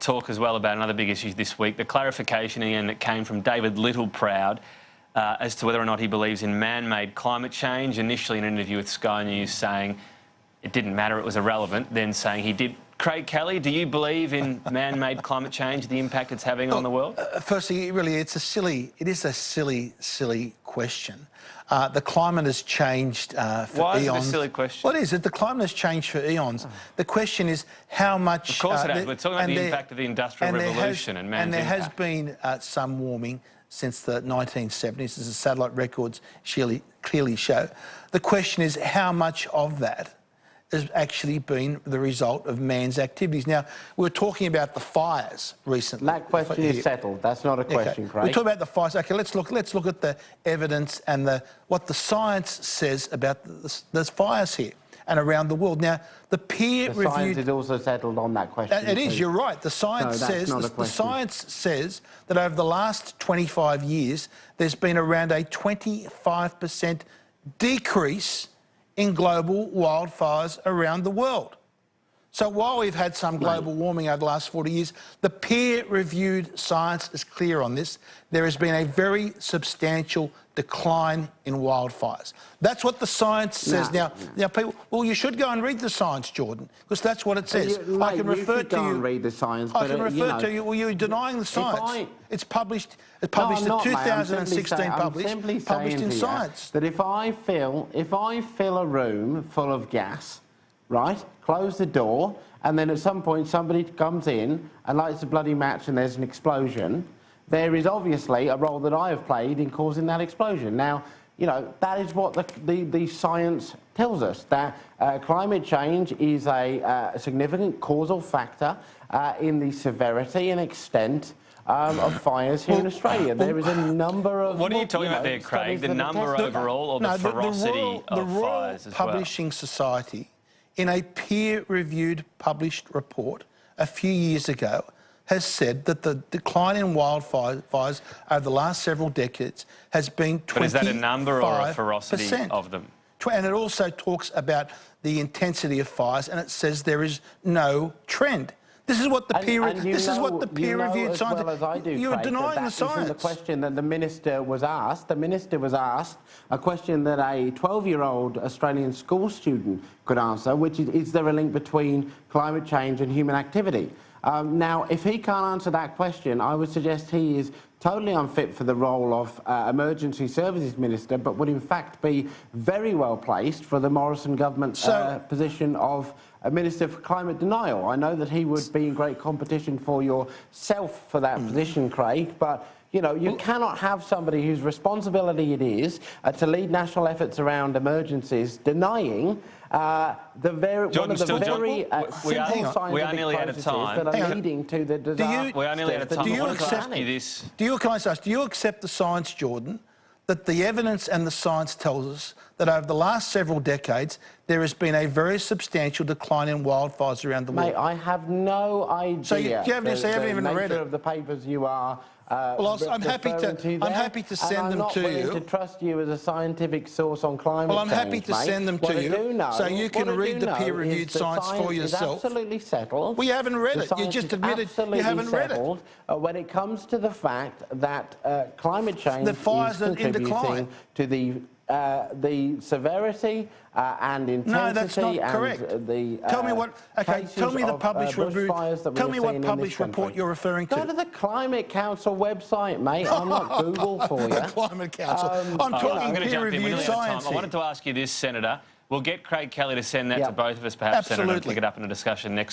talk as well about another big issue this week, the clarification, Ian, that came from David Littleproud as to whether or not he believes in man-made climate change. Initially in an interview with Sky News saying it didn't matter, it was irrelevant, then saying he did. Craig Kelly, do you believe in man-made climate change, the impact it's having on the world? Firstly, really, it is a silly question. The climate has changed for eons. Why is it a silly question? Well, it is. The climate has changed for eons. The question is how much... Of course it has. We're talking about the impact of the Industrial Revolution and man's impact. And there has been some warming since the 1970s, as the satellite records clearly show. The question is how much of that has actually been the result of man's activities. Now, we were talking about the fires recently. That question is settled. That's not a question, Craig. We talk about the fires. Okay, let's look at the evidence and what the science says about the fires here and around the world. Now, the peer-reviewed... The science is also settled on that question. It is, you're right. The science says that over the last 25 years, there's been around a 25% decrease in global wildfires around the world. So while we've had some global warming over the last 40 years, the peer-reviewed science is clear on this. There has been a very substantial decline in wildfires. That's what the science says. Now, people, well, you should go and read the science, Jordan, because that's what it says. I can refer to you. And read the science. I can refer to you. Well, you're denying the science. It's published. It's published in 2016. Published in Science. That if I fill a room full of gas, right, close the door, and then at some point somebody comes in and lights a bloody match and there's an explosion, there is obviously a role that I have played in causing that explosion. Now, you know, that is what the science tells us, that climate change is a significant causal factor in the severity and extent of fires here in Australia. There is a number of... What are you talking about there, Craig? The number overall or the ferocity of fires as well? The Royal Publishing Society, in a peer-reviewed published report a few years ago, has said that the decline in wildfires over the last several decades has been 25%. But is that a number or a ferocity of them? And it also talks about the intensity of fires, and it says there is no trend. This is what the peer-reviewed science... Well as I do, you're Craig, denying the science. The question that the minister was asked. The minister was asked a question that a 12-year-old Australian school student could answer, which is there a link between climate change and human activity? Now, if he can't answer that question, I would suggest he is totally unfit for the role of Emergency Services Minister, but would in fact be very well placed for the Morrison government's position of Minister for Climate Denial. I know that he would be in great competition for yourself for that position, Craig, but you know, you cannot have somebody whose responsibility it is to lead national efforts around emergencies denying one of the very simple scientific processes that are leading to the disaster. We are nearly out of time. I wanted to ask you this. Do you accept the science, Jordan, that the evidence and the science tells us that over the last several decades there has been a very substantial decline in wildfires around the world? Mate, I have no idea. So you haven't even read it. Of the papers you are. Well, I'm happy to send them to you. I'm not willing to trust you as a scientific source on climate change. Well, I'm happy to send them to you, so you can read the peer-reviewed science for yourself. It's absolutely settled. We haven't read it. You just admitted you haven't read it. When it comes to the fact that climate change is contributing to the severity and intensity. No, that's not correct. Tell me what. Okay, tell me the published report. Tell me what published report you're referring to. Go to the Climate Council website, mate. I'm not Google for you. The Climate Council. I'm talking peer-reviewed science. I wanted to ask you this, Senator. We'll get Craig Kelly to send that to both of us, perhaps, Senator, and pick it up in a discussion next.